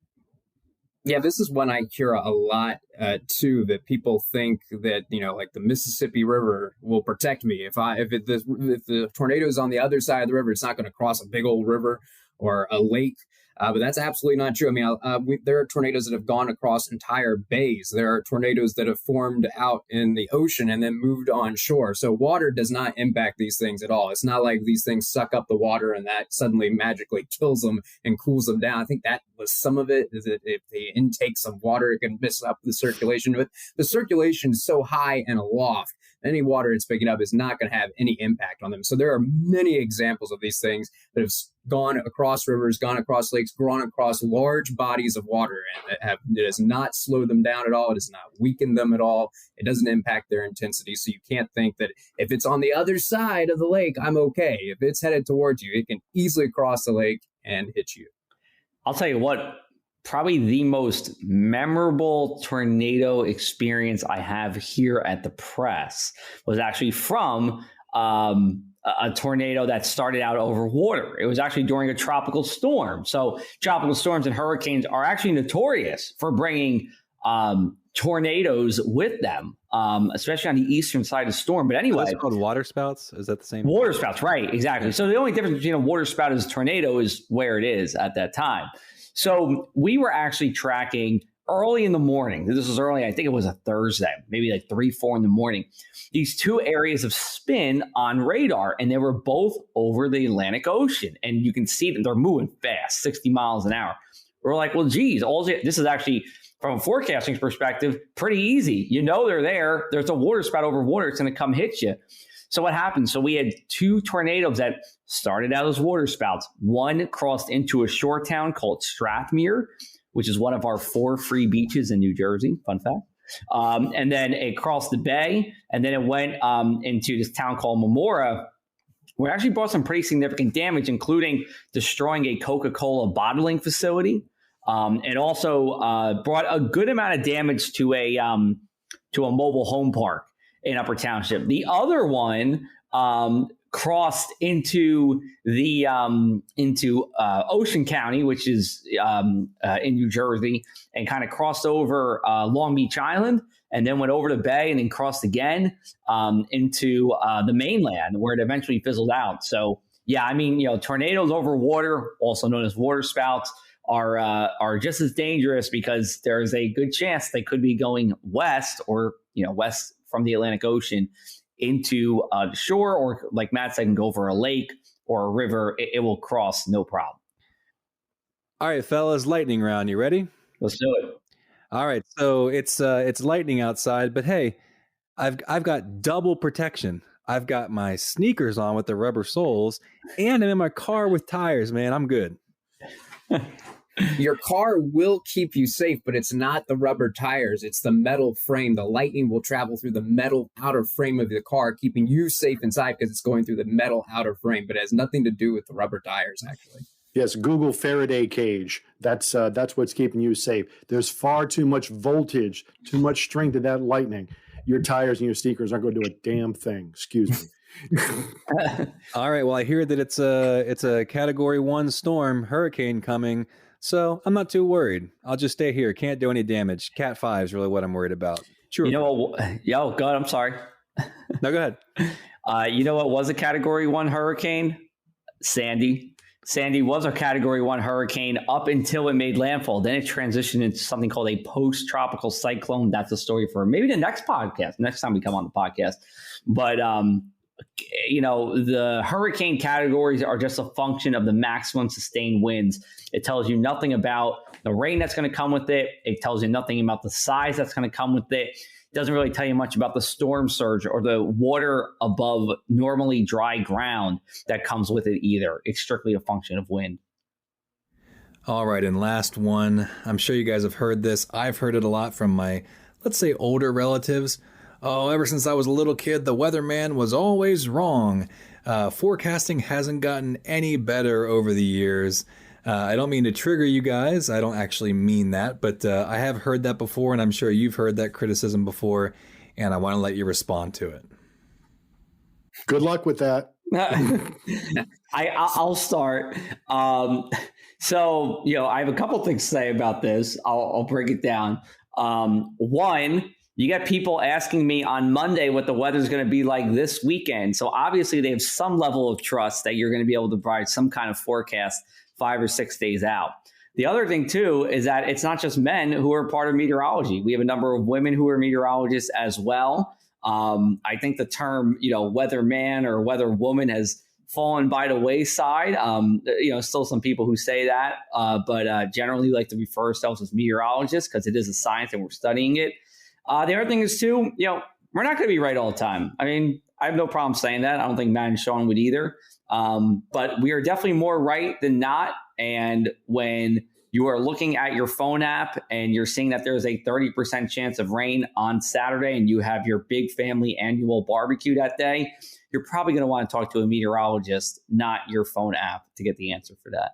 [SPEAKER 3] Yeah, this is one I hear a lot too. That people think that like the Mississippi River will protect me if the tornado is on the other side of the river, it's not going to cross a big old river or a lake. But that's absolutely not true. I mean, there are tornadoes that have gone across entire bays. There are tornadoes that have formed out in the ocean and then moved on shore. So water does not impact these things at all. It's not like these things suck up the water and that suddenly magically kills them and cools them down. I think that was some of it, is that if they intake some water, it can mess up the circulation. But the circulation is so high and aloft, any water it's picking up is not going to have any impact on them. So there are many examples of these things that have gone across rivers, gone across lakes, gone across large bodies of water, and it has not slowed them down at all. It has not weakened them at all. It doesn't impact their intensity. So you can't think that if it's on the other side of the lake, I'm okay. If it's headed towards you, it can easily cross the lake and hit you.
[SPEAKER 6] I'll tell you what, probably the most memorable tornado experience I have here at the press was actually from a tornado that started out over water. It was actually during a tropical storm. So tropical storms and hurricanes are actually notorious for bringing tornadoes with them, especially on the eastern side of the storm. But anyway,
[SPEAKER 5] it's called waterspouts. Is that the same?
[SPEAKER 6] Waterspouts, right? Exactly. So the only difference between a waterspout and a tornado is where it is at that time. So we were actually tracking early in the morning. This was early. I think it was a Thursday, maybe like 3-4 in the morning. These two areas of spin on radar, and they were both over the Atlantic Ocean. And you can see that they're moving fast, 60 miles an hour. We're like, well, geez, this is actually, from a forecasting perspective, pretty easy. They're there. There's a waterspout over water. It's going to come hit you. So what happened? So we had two tornadoes that started out as waterspouts. One crossed into a shore town called Strathmere, which is one of our 4 free beaches in New Jersey. Fun fact. And then it crossed the bay, and then it went into this town called Memora, where it actually brought some pretty significant damage, including destroying a Coca-Cola bottling facility. It also brought a good amount of damage to a mobile home park in Upper Township. The other one crossed into the Ocean County, which is in New Jersey, and kind of crossed over Long Beach Island, and then went over the bay and then crossed again into the mainland, where it eventually fizzled out. So yeah, I mean, tornadoes over water, also known as waterspouts, are just as dangerous because there's a good chance they could be going west or west from the Atlantic Ocean into the shore, or like Matt said, can go over a lake or a river. It will cross no problem.
[SPEAKER 5] All right, fellas, lightning round. You ready?
[SPEAKER 6] Let's do it.
[SPEAKER 5] All right, so it's lightning outside, but hey, I've got double protection. I've got my sneakers on with the rubber soles, and I'm in my car with tires. Man, I'm good.
[SPEAKER 3] Your car will keep you safe, but it's not the rubber tires. It's the metal frame. The lightning will travel through the metal outer frame of the car, keeping you safe inside because it's going through the metal outer frame, but it has nothing to do with the rubber tires, actually.
[SPEAKER 2] Yes, Google Faraday cage. That's what's keeping you safe. There's far too much voltage, too much strength in that lightning. Your tires and your sneakers aren't going to do a damn thing. Excuse me.
[SPEAKER 5] All right. Well, I hear that it's a Category 1 storm, hurricane coming. So I'm not too worried. I'll just stay here. Can't do any damage. Cat 5 is really what I'm worried about. True.
[SPEAKER 6] Yo, God, I'm sorry.
[SPEAKER 5] No, go ahead.
[SPEAKER 6] You know what was a Category 1 hurricane? Sandy. Sandy was a Category 1 hurricane up until it made landfall. Then it transitioned into something called a post-tropical cyclone. That's a story for maybe the next podcast, next time we come on the podcast. But, the hurricane categories are just a function of the maximum sustained winds. It tells you nothing about the rain that's going to come with it. It tells you nothing about the size that's going to come with it. It doesn't really tell you much about the storm surge or the water above normally dry ground that comes with it either. It's strictly a function of wind.
[SPEAKER 5] All right, and last one. I'm sure you guys have heard this. I've heard it a lot from my, let's say, older relatives. Oh, ever since I was a little kid, the weatherman was always wrong. Forecasting hasn't gotten any better over the years. I don't mean to trigger you guys. I don't actually mean that, but I have heard that before, and I'm sure you've heard that criticism before, and I want to let you respond to it.
[SPEAKER 2] Good luck with that.
[SPEAKER 6] I'll start. So, I have a couple things to say about this. I'll break it down. One, you got people asking me on Monday what the weather's going to be like this weekend. So obviously they have some level of trust that you're going to be able to provide some kind of forecast 5 or 6 days out. The other thing, too, is that it's not just men who are part of meteorology. We have a number of women who are meteorologists as well. I think the term, weatherman or weather woman has fallen by the wayside. Still some people who say that, but generally like to refer ourselves as meteorologists because it is a science and we're studying it. The other thing is, too, we're not going to be right all the time. I mean, I have no problem saying that. I don't think Matt and Sean would either. But we are definitely more right than not. And when you are looking at your phone app and you're seeing that there's a 30% chance of rain on Saturday and you have your big family annual barbecue that day, you're probably going to want to talk to a meteorologist, not your phone app, to get the answer for that.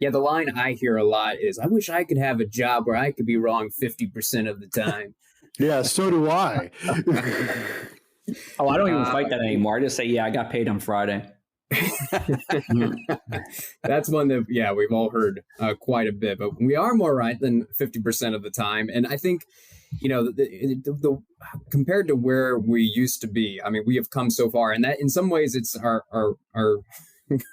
[SPEAKER 3] Yeah, the line I hear a lot is, I wish I could have a job where I could be wrong 50% of the time.
[SPEAKER 2] Yeah, so do I.
[SPEAKER 6] Oh, I don't even fight that anymore. I just say, I got paid on Friday.
[SPEAKER 3] That's one that, we've all heard quite a bit, but we are more right than 50% of the time. And I think, the compared to where we used to be, I mean, we have come so far, and that in some ways it's our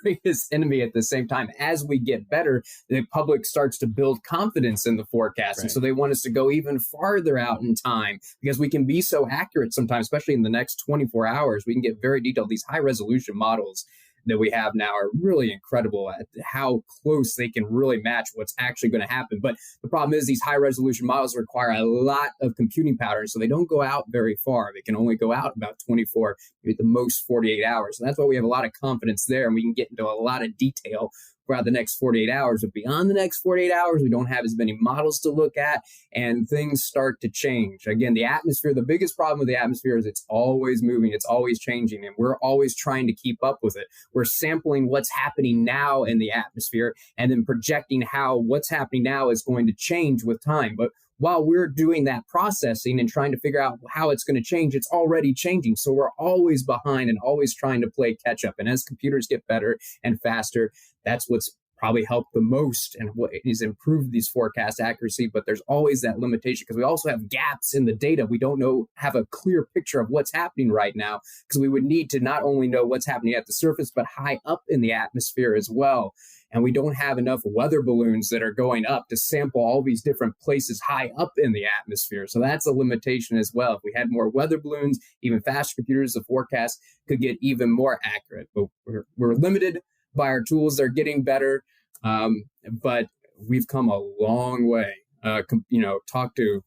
[SPEAKER 3] greatest enemy at the same time. As we get better, the public starts to build confidence in the forecast. Right. And so they want us to go even farther out in time because we can be so accurate sometimes, especially in the next 24 hours. We can get very detailed. These high resolution models that we have now are really incredible at how close they can really match what's actually going to happen. But the problem is these high resolution models require a lot of computing power, so they don't go out very far. They can only go out about 24, maybe at the most 48 hours. And that's why we have a lot of confidence there, and we can get into a lot of detail throughout the next 48 hours. But beyond the next 48 hours, we don't have as many models to look at, and things start to change. Again, the atmosphere, the biggest problem with the atmosphere is it's always moving, it's always changing, and we're always trying to keep up with it. We're sampling what's happening now in the atmosphere and then projecting how what's happening now is going to change with time. But while we're doing that processing and trying to figure out how it's going to change, it's already changing. So we're always behind and always trying to play catch up. And as computers get better and faster, that's what's probably helped the most and what is improved these forecast accuracy. But there's always that limitation because we also have gaps in the data. We don't have a clear picture of what's happening right now because we would need to not only know what's happening at the surface, but high up in the atmosphere as well. And we don't have enough weather balloons that are going up to sample all these different places high up in the atmosphere. So that's a limitation as well. If we had more weather balloons, even faster computers, the forecast could get even more accurate. But we're limited by our tools. They're getting better, but we've come a long way. Talk to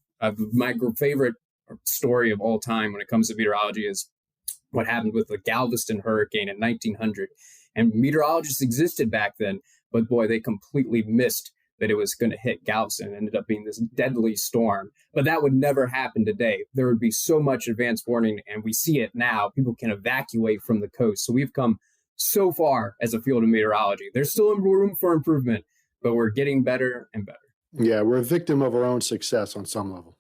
[SPEAKER 3] my favorite story of all time when it comes to meteorology is what happened with the Galveston hurricane in 1900. And meteorologists existed back then, but boy, they completely missed that it was going to hit Galveston. It ended up being this deadly storm. But that would never happen today. There would be so much advanced warning, and we see it now. People can evacuate from the coast. So we've come so far as a field of meteorology. There's still room for improvement, but we're getting better and better.
[SPEAKER 2] Yeah, we're a victim of our own success on some level.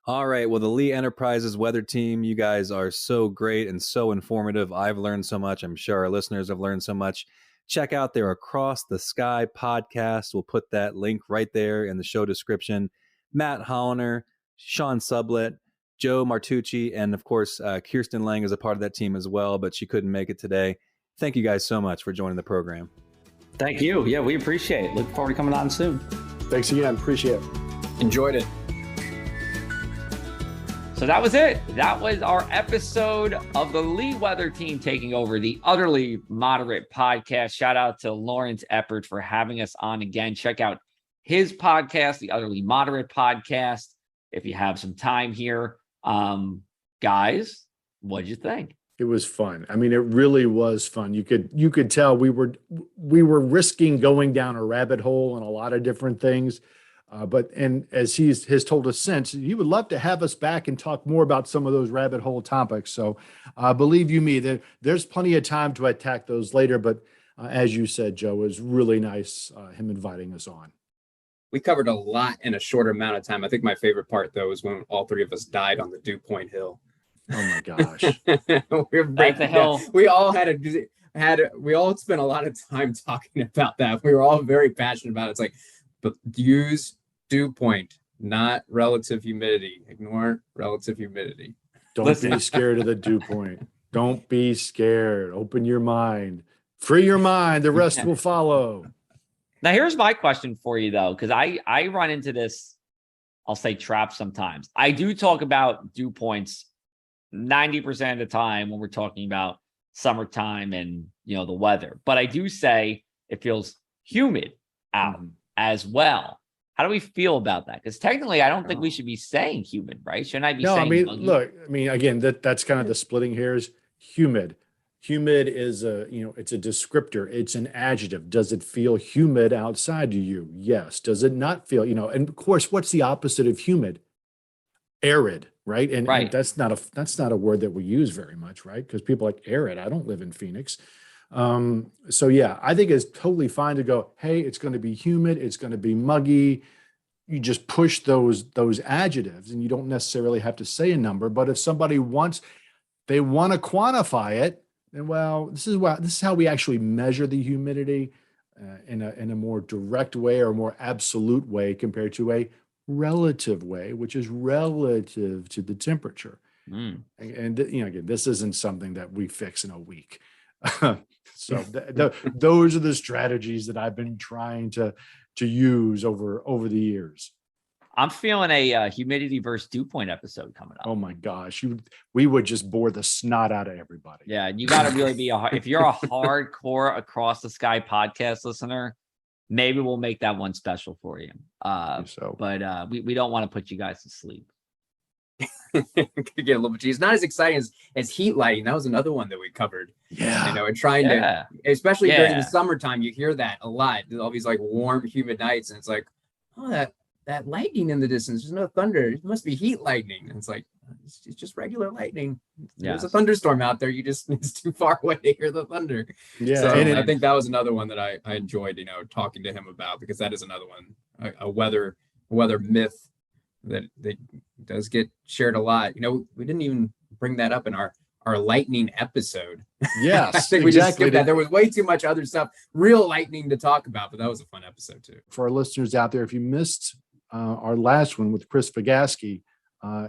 [SPEAKER 5] All right. Well, the Lee Enterprises weather team, you guys are so great and so informative. I've learned so much. I'm sure our listeners have learned so much. Check out their Across the Sky podcast. We'll put that link right there in the show description. Matt Holliner, Sean Sublett, Joe Martucci, and of course, Kirsten Lang is a part of that team as well, but she couldn't make it today. Thank you guys so much for joining the program.
[SPEAKER 6] Thank you. Yeah, we appreciate it. Look forward to coming on soon.
[SPEAKER 2] Thanks again. Appreciate it.
[SPEAKER 3] Enjoyed it.
[SPEAKER 1] So that was it. That was our episode of the Lee Weather Team taking over the Utterly Moderate podcast. Shout out to Lawrence Eppard for having us on again. Check out his podcast, the Utterly Moderate podcast, if you have some time here. Guys, what'd you think?
[SPEAKER 2] It was fun. I mean, it really was fun. You could tell we were risking going down a rabbit hole and a lot of different things. But as he has told us since, he would love to have us back and talk more about some of those rabbit hole topics. So believe you me, there's plenty of time to attack those later. But as you said, Joe, it was really nice him inviting us on.
[SPEAKER 3] We covered a lot in a shorter amount of time. I think my favorite part, though, is when all three of us died on the Dew Point Hill.
[SPEAKER 2] Oh my gosh.
[SPEAKER 3] We're
[SPEAKER 1] That's a hill.
[SPEAKER 3] We all we all spent a lot of time talking about that. We were all very passionate about it. It's like, but use dew point, not relative humidity. Ignore relative humidity.
[SPEAKER 2] Don't be scared of the dew point. Don't be scared. Open your mind. Free your mind. The rest will follow.
[SPEAKER 1] Now, here's my question for you, though, because I run into this, I'll say, trap sometimes. I do talk about dew points 90% of the time when we're talking about summertime and, the weather. But I do say it feels humid out as well. How do we feel about that? Because technically, I don't think we should be saying humid, right? Shouldn't I be saying muggy?
[SPEAKER 2] Look, again, that's kind of the splitting hairs. Humid is it's a descriptor. It's an adjective. Does it feel humid outside to you? Yes. Does it not feel, and of course, what's the opposite of humid? Arid, right? And that's not a word that we use very much, right? Because people are like arid. I don't live in Phoenix. So yeah, I think it's totally fine to go, hey, it's going to be humid. It's going to be muggy. You just push those adjectives and you don't necessarily have to say a number. But if somebody they want to quantify it, then this is how we actually measure the humidity in a more direct way or more absolute way compared to a relative way, which is relative to the temperature. And again, this isn't something that we fix in a week. So those are the strategies that I've been trying to use over the years.
[SPEAKER 1] I'm feeling a humidity versus dew point episode coming up.
[SPEAKER 2] Oh my gosh, we would just bore the snot out of everybody.
[SPEAKER 1] Yeah, you got to really be if you're a hardcore Across the Sky podcast listener, maybe we'll make that one special for you. But we don't want to put you guys to sleep.
[SPEAKER 3] Could get a little bit. It's not as exciting as heat lighting. That was another one that we covered.
[SPEAKER 2] Yeah,
[SPEAKER 3] and trying to, especially during the summertime, you hear that a lot. All these like warm, humid nights, and it's like, oh, that lightning in the distance. There's no thunder. It must be heat lightning. And it's like, it's just regular lightning. There's a thunderstorm out there. It's too far away to hear the thunder. Yeah, so I think that was another one that I enjoyed, talking to him about, because that is another one, a weather myth that does get shared a lot. We didn't even bring that up in our lightning episode.
[SPEAKER 2] Yes,
[SPEAKER 3] I think we just skipped that. There was way too much other stuff, real lightning to talk about, but that was a fun episode too.
[SPEAKER 2] For our listeners out there, if you missed our last one with Chris Vigaski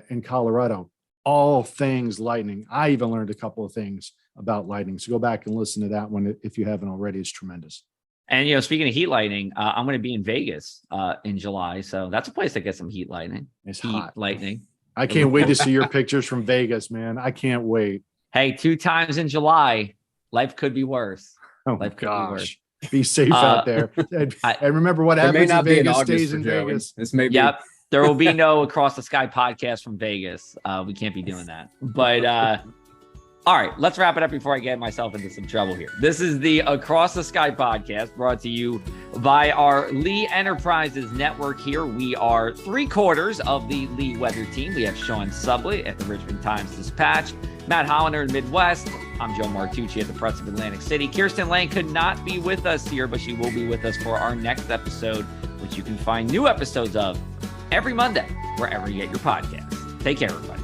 [SPEAKER 2] in Colorado, all things lightning. I even learned a couple of things about lightning. So go back and listen to that one if you haven't already. It's tremendous.
[SPEAKER 1] And, speaking of heat lightning, I'm going to be in Vegas in July. So that's a place to get some heat lightning.
[SPEAKER 2] It's
[SPEAKER 1] heat
[SPEAKER 2] hot.
[SPEAKER 1] Lightning.
[SPEAKER 2] I can't wait to see your pictures from Vegas, man. I can't wait.
[SPEAKER 1] Hey, 2 times in July. Life could be worse.
[SPEAKER 2] Oh, my gosh. Be safe out there. And remember, what happens in Vegas stays in Vegas.
[SPEAKER 3] This may be.
[SPEAKER 1] Yep. There will be no Across the Sky podcast from Vegas. We can't be doing that. But all right, let's wrap it up before I get myself into some trouble here. This is the Across the Sky podcast, brought to you by our Lee Enterprises network here. We are 3/4 of the Lee weather team. We have Sean Subley at the Richmond Times-Dispatch, Matt Hollander in Midwest. I'm Joe Martucci at the Press of Atlantic City. Kirsten Lane could not be with us here, but she will be with us for our next episode, which you can find new episodes of every Monday, wherever you get your podcasts. Take care, everybody.